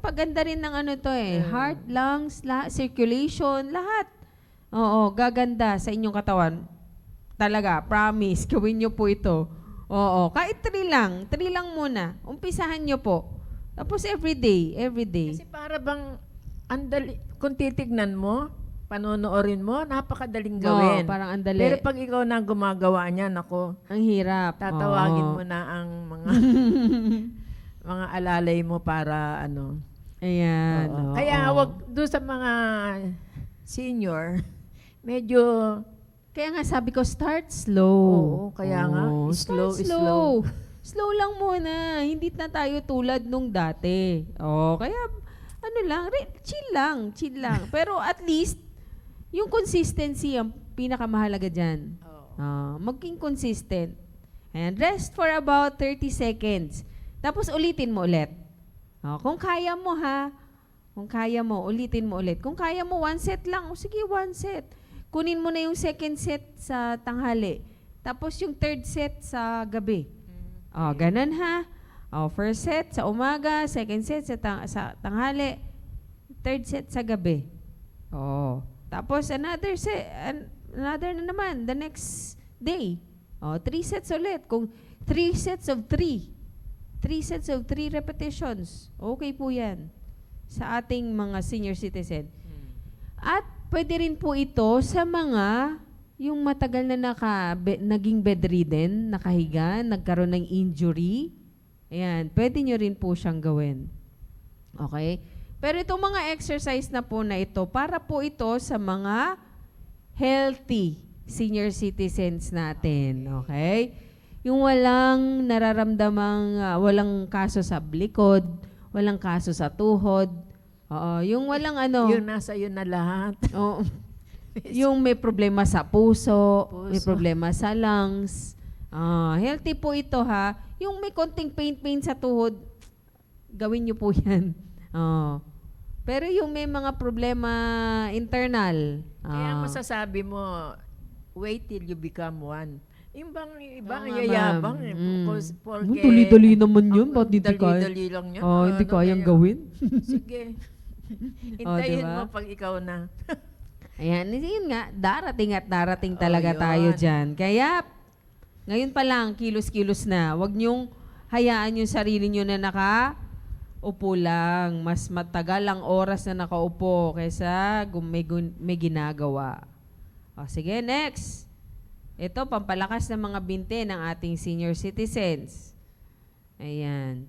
paganda rin ng ano to heart, lungs, circulation, lahat. Oo, gaganda sa inyong katawan. Talaga, promise, gawin nyo po ito. Oo, kahit 3 lang muna. Umpisahan nyo po. Tapos everyday. Kasi para bang kung titignan mo, panonoorin mo, napakadaling gawin. Parang andali. Pero pag ikaw na gumagawa niyan, ako, ang hirap. tatawagin Oo. mo na ang mga mga alalay mo para ano. Ayan. Oo. oo. Kaya wag doon sa mga senior, medyo Kaya nga sabi ko, start slow. Oo, kaya nga, slow. Slow lang muna. Hindi na tayo tulad nung dati. Kaya chill lang. Pero at least, yung consistency ang pinakamahalaga dyan. Maging consistent. Ayan, rest for about 30 seconds. Tapos ulitin mo ulit. Kung kaya mo ha, kung kaya mo, ulitin mo ulit. Kung kaya mo, 1 set lang. O sige, 1 set. Kunin mo na yung second set sa tanghali. Tapos yung third set sa gabi. Ganun ha. First set sa umaga, second set sa tanghali, third set sa gabi. Tapos another na naman the next day. 3 sets ulit. Kung 3 sets of 3 repetitions. Okay po 'yan sa ating mga senior citizen. At pwede rin po ito sa mga yung matagal na naging bedridden, nakahiga, nagkaroon ng injury. Ayan, pwede nyo rin po siyang gawin. Okay? Pero itong mga exercise na po na ito, para po ito sa mga healthy senior citizens natin. Okay? Yung walang nararamdamang, walang kaso sa likod, walang kaso sa tuhod. Yung walang Yung nasa yun na lahat. Yung may problema sa puso, may problema sa lungs. Healthy po ito ha. Yung may konting pain sa tuhod, gawin nyo po yan. Pero yung may mga problema internal. Kaya masasabi mo, wait till you become one. Yung bang iba ang nga, yayabang. ma'am. Dali-dali naman yun. Ba't hindi kaya? Dali lang yun. Hindi kayang gawin. Sige. Hintayin diba? mo pag ikaw na. Ayan, yun nga, darating at darating talaga yun. tayo dyan. Kaya, ngayon pa lang, kilos-kilos na. Huwag niyong hayaan yung sarili niyo na nakaupo lang. Mas matagal ang oras na nakaupo kaysa may ginagawa. Sige, next. Ito, pampalakas ng mga binte ng ating senior citizens. Ayan.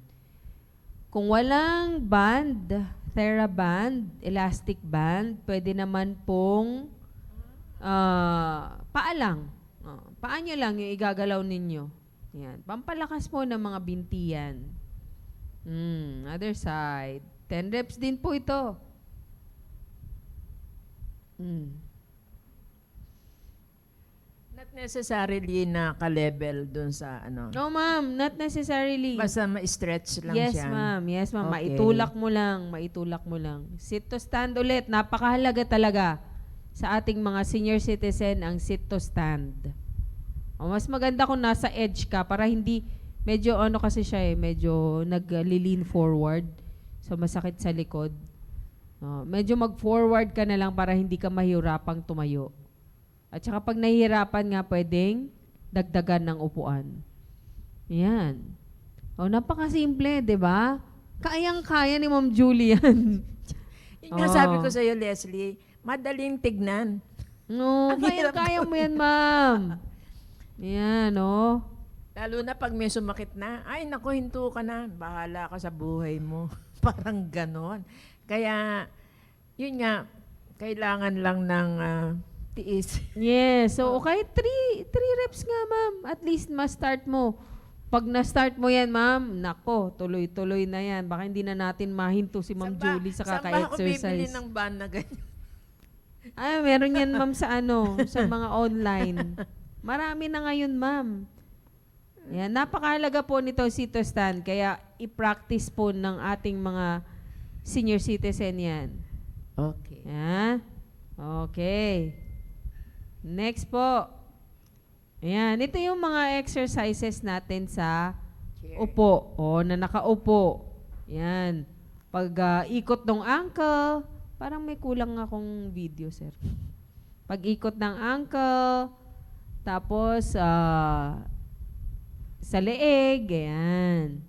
Kung walang band, TheraBand, elastic band, pwede naman pong paa lang. Paa nyo lang yung igagalaw ninyo. Yan. Pampalakas po ng mga bintiyan. Other side. 10 reps din po ito. Not necessarily na ka-level dun sa ano. No, ma'am. Not necessarily. Basta ma-stretch lang Yes, siya. ma'am. Yes, ma'am. Okay. Maitulak mo lang. Maitulak mo lang. Sit to stand ulit. Napakahalaga talaga sa ating mga senior citizen ang sit to stand. Mas maganda kung nasa edge ka para hindi, medyo kasi siya medyo nag-lean forward. So, masakit sa likod. Medyo mag-forward ka na lang para hindi ka mahirapang tumayo. At saka pag nahihirapan nga, pwedeng dagdagan ng upuan. Yan. Napakasimple, di ba? Kayang-kaya ni Ma'am Julian. Yung nga sabi ko sa'yo, Leslie, madaling tignan. No, kayang-kaya mo yan, ma'am. Yan, Lalo na pag may sumakit na, ay naku, hinto ka na, bahala ka sa buhay mo. Parang ganon. Kaya, yun nga, kailangan lang ng tiis. Yes. So, okay, 3 reps nga, ma'am. At least, ma-start mo. Pag na-start mo yan, ma'am, nako, tuloy-tuloy na yan. Baka hindi na natin mahinto si Ma'am Julie sa Saan ba ako bibili kaka-exercise. ng ban na ganyan? Meron yan, ma'am, sa sa mga online. Marami na ngayon, ma'am. Yan, napakahalaga po nito sit to stand. Kaya, i-practice po ng ating mga senior citizen yan. Okay. Okay. Next po. Ayan, ito yung mga exercises natin sa upo. Na nakaupo. Ayan. Pag ikot ng ankle, parang may kulang akong video, sir. Pag ikot ng ankle, tapos sa leeg, ayan.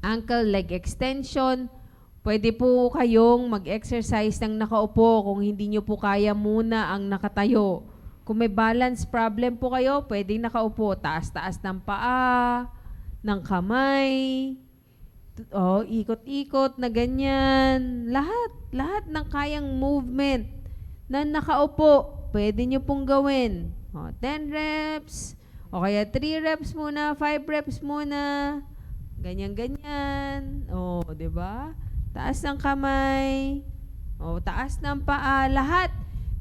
Ankle leg extension. Pwede po kayong mag-exercise ng nakaupo kung hindi nyo po kaya muna ang nakatayo. Kung may balance problem po kayo, pwedeng nakaupo. Taas-taas ng paa, ng kamay, ikot-ikot na ganyan. Lahat ng kayang movement na nakaupo, pwede nyo pong gawin. 10 reps, o kaya 3 reps muna, 5 reps muna. Ganyan-ganyan. Diba? Taas ng kamay, taas ng paa, lahat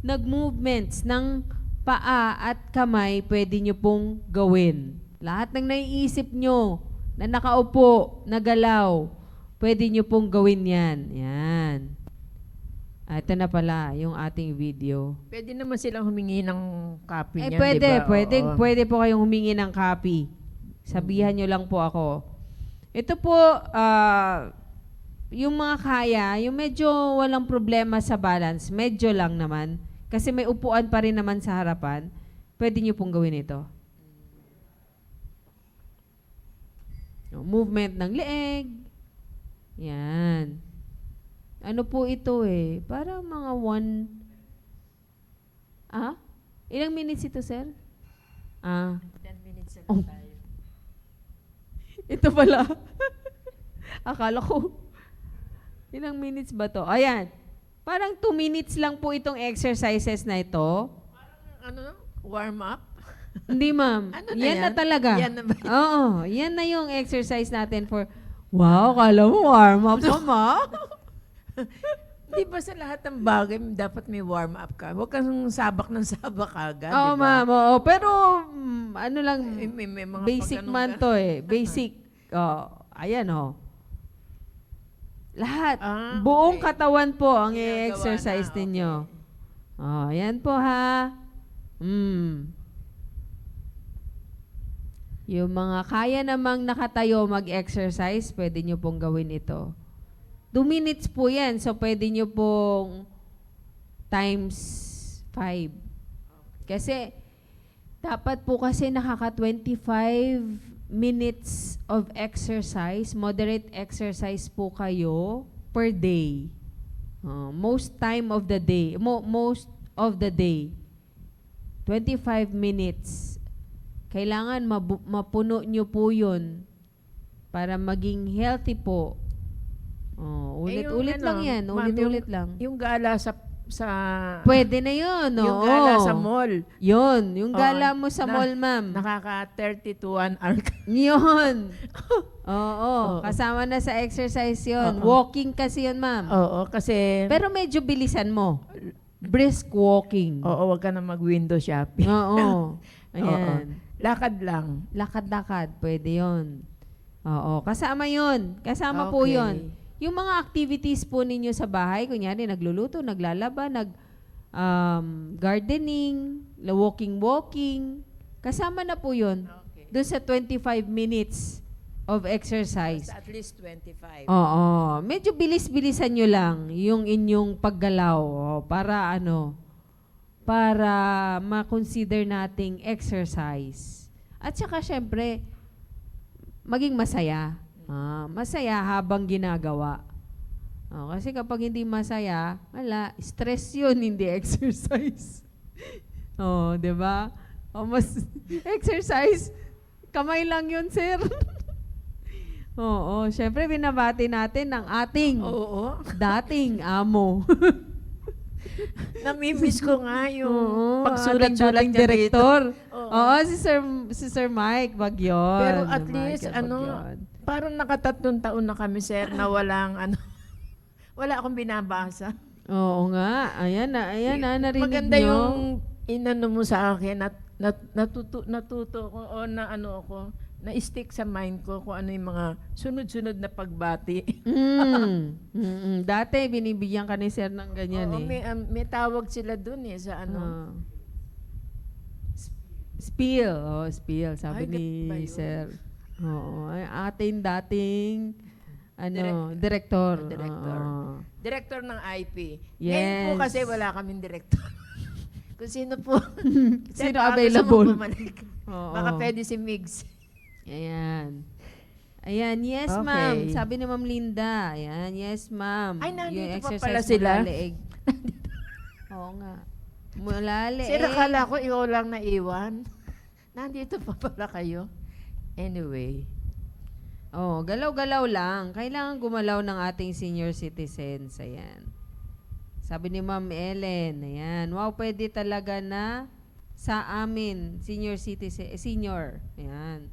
nag-movements ng paa at kamay, pwede nyo pong gawin. Lahat ng naiisip nyo na nakaupo, nagalaw, pwede nyo pong gawin yan. Yan. Ito na pala yung ating video. Pwede naman silang humingi ng copy niyan, Pwede, di ba? Oo. pwede po kayong humingi ng copy. Sabihan nyo lang po ako. Ito po, yung mga kaya, yung medyo walang problema sa balance, medyo lang naman, kasi may upuan pa rin naman sa harapan, pwede nyo pong gawin ito. Movement ng leeg. Yan. Ano po ito eh? Parang mga ilang minutes ito, sir? 10 minutes na Oh. tayo. Ito pala. Akala ko. Ilang minutes ba to? Ayan. Parang 2 minutes lang po itong exercises na ito. Ano? Warm up? Hindi, ma'am. Ano na yan na yan? talaga. Yan na ba? Oo. Yan na yung exercise natin for... Wow, kala mo warm up pa, ma? Di ba sa lahat ng bagay, dapat may warm up ka? Huwag kang sabak ng sabak agad, Oo, di ba? ma'am. Oo. Pero, ano lang, May mga basic pag-ano man ka. to eh. Basic. Ayan, oh. Lahat. Ah, Buong okay. katawan po ang Ginagawa i-exercise na, ninyo. okay. Ayan po ha. Yung mga kaya namang nakatayo mag-exercise, pwede nyo pong gawin ito. 2 minutes po yan. So, pwede nyo pong times 5. Kasi, dapat po kasi nakaka 25 minutes of exercise, moderate exercise po kayo per day. Most time of the day, most of the day. 25 minutes. Kailangan mapuno nyo po yun para maging healthy po. Ulit-ulit lang yan. Ulit-ulit lang. Yung gala sa Pwede na yun. yung Oo. gala sa mall. Yun. Yung Oo, gala mo sa mall, ma'am. Nakaka 30 to 1 hour ka. Yun. Oo. Oo. Kasama na sa exercise yun. Oo. Walking kasi yun, ma'am. Oo, kasi Pero medyo bilisan mo. Brisk walking. wag ka na mag-window shopping. Oo. Ayan. Lakad lang. Lakad-lakad. Pwede yun. Oo. Kasama yun. Kasama po Okay. yun. Yung mga activities po ninyo sa bahay, kunyari nagluluto, naglalaba, gardening, walking, kasama na po yun. Okay. Doon sa 25 minutes of exercise. Basta at least 25. Oo. Medyo bilis-bilisan nyo lang yung inyong paggalaw para ma-consider nating exercise. At saka syempre, maging masaya. Masaya habang ginagawa. Kasi kapag hindi masaya, stress yun, hindi exercise. 'Di ba? Mas exercise, kamay lang yun, sir. Oo, syempre binabati natin ang ating Oo. dating amo. Namimiss ko nga yung Oo, pagsulat-sulat ating niya direktor. dito. Oo. Oo, si Sir Mike Bagyon. Pero at Si least, Michael Bagyon. parang nakatatlong taon na kami, sir, na walang, wala akong binabasa. Oo nga. Ayan na, narinig Maganda nyo. yung inano mo sa akin, natuto ko, o na-stick sa mind ko kung ano yung mga sunod-sunod na pagbati. Dati, binibigyan ka ni Sir ng ganyan Oo, eh. may tawag sila dun sa Ah. Spiel. Spiel. Sabi Ay, ni ganun ba yun? Sir. Oo. Ay, ating dating Director. Oo. Director ng IP. Yes. Ngayon po kasi wala kaming director. Kung sino po. Sino baka gusto available? mong bumalik. Oo. Baka pwede si Migs. Ayan. Yes Okay. ma'am. Sabi ni Ma'am Linda. Ayan, yes ma'am. Ay, nandito Yung pa exercise pala sila. mula leeg. Oo nga. Mula leeg. Sir, akala ko ikaw lang naiwan. Nandito pa pala kayo. Anyway. Galaw-galaw lang. Kailangan gumalaw ng ating senior citizens. Ayan. Sabi ni Ma'am Ellen, ayan. Wow, pwede talaga na sa amin, senior citizen, senior. Ayan.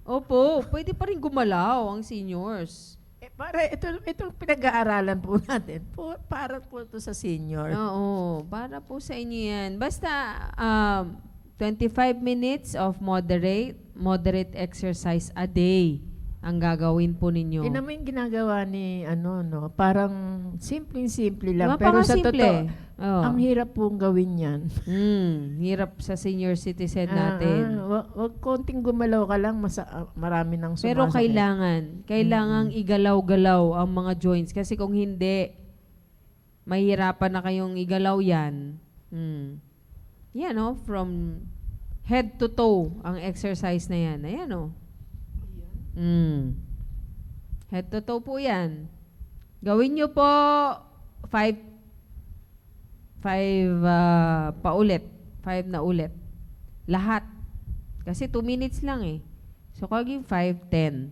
Opo, pwede pa rin gumalaw ang seniors. Para itong pinag-aaralan po natin, para po ito sa senior. Oo, para po sa inyo yan. Basta 25 minutes of moderate exercise a day ang gagawin po ninyo. Tingnan mo yung ginagawa ni, no, parang simpleng-simple lang. Pero sa Napakasimple. totoo, Oo. ang hirap pong gawin yan. Hirap sa senior citizen natin. Wag konting gumalaw ka lang, marami nang sumasakit. Pero kailangang igalaw-galaw ang mga joints. Kasi kung hindi, mahirapan na kayong igalaw yan. Yan, no? From head to toe ang exercise na yan. Ayan, no? Head to toe po yan. Gawin nyo po 5 paulit. 5 na ulit. Lahat. Kasi 2 minutes lang eh. So, kaging 5, 10.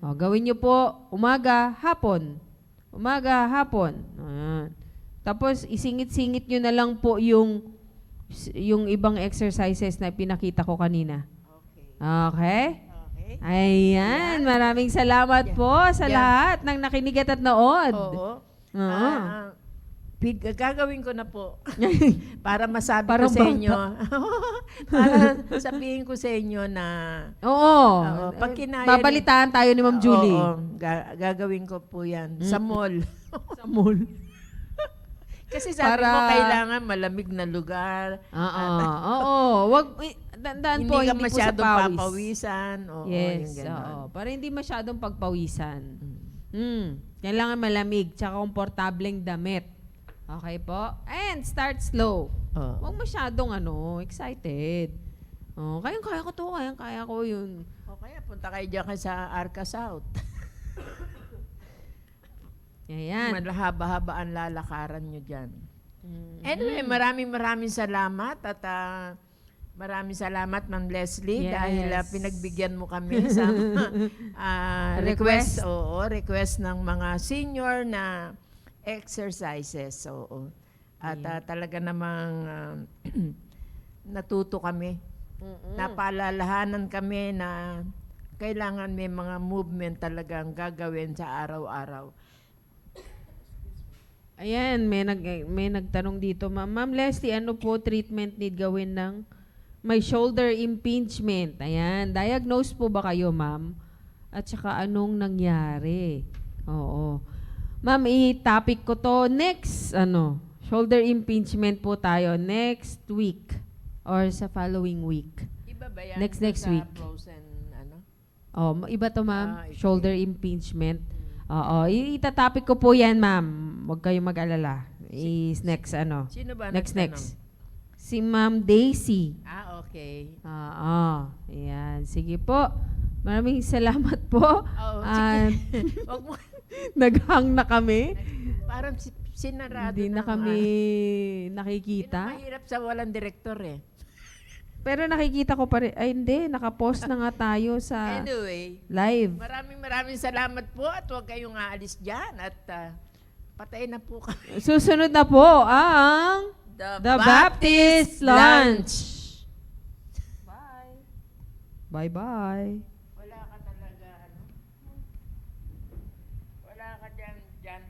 O, gawin nyo po umaga, hapon. Umaga, hapon. Ayan. Tapos, isingit-singit nyo na lang po yung ibang exercises na pinakita ko kanina. Okay? Ayan. Maraming salamat po sa lahat ng nakinig at nood. Oo. Oo. Gagawin ko na po para masabi Parang ko sa inyo. Para sabihin ko sa inyo na Oo. pag kinaya Babalitaan tayo ni Ma'am Julie. Oo, gagawin ko po yan sa mall. Sa mall. Kasi sabi mo kailangan malamig na lugar. Oo. Tandaan po, Hindi ka hindi po sa masyadong pawis. papawisan. Oo, Yes. yung ganon. Oo. Para hindi masyadong pagpawisan. Kailangan malamig tsaka komportableng damit. Okay po? And start slow. Huwag masyadong excited. Kaya ko to, kaya ko yun. O kaya punta kayo dyan sa Arca South. Ayan. Malahaba-haba ang lalakaran nyo dyan. Anyway, maraming salamat at maraming salamat, Ma'am Leslie, Yes. dahil pinagbigyan mo kami sa request. Oo, request ng mga senior na exercises. Oo. At talaga namang natuto kami. Napaalalahanan kami na kailangan may mga movement talagang gagawin sa araw-araw. Ayan, may nagtanong dito, Ma'am Leslie, ano po treatment need gawin ng may shoulder impingement? Ayan, diagnose po ba kayo, ma'am? At saka anong nangyari? Oo. Ma'am, i-topic ko to next, shoulder impingement po tayo next week or sa following week. Iba ba yan? Next sa week. frozen, Iba to, ma'am. Ito. Shoulder impingement. Oo. Itatopic ko po yan, ma'am. Huwag kayong mag-alala. Is next, Sino ba Next. nagtanong? Si Ma'am Daisy. Okay. Ayan. Sige po. Maraming salamat po. Sige. Wag mo. Naghang na kami. Parang sinarado Hindi na kami Yun nakikita. ang mahirap sa walang direktor eh. Pero nakikita ko pa rin. Ay, hindi. Nakapost na nga tayo sa Anyway, live. maraming salamat po at huwag kayong aalis dyan at patayin na po kami. Susunod na po ang The Baptist Lunch. Bye. Bye-bye. Wala ka talaga, wala ka dyan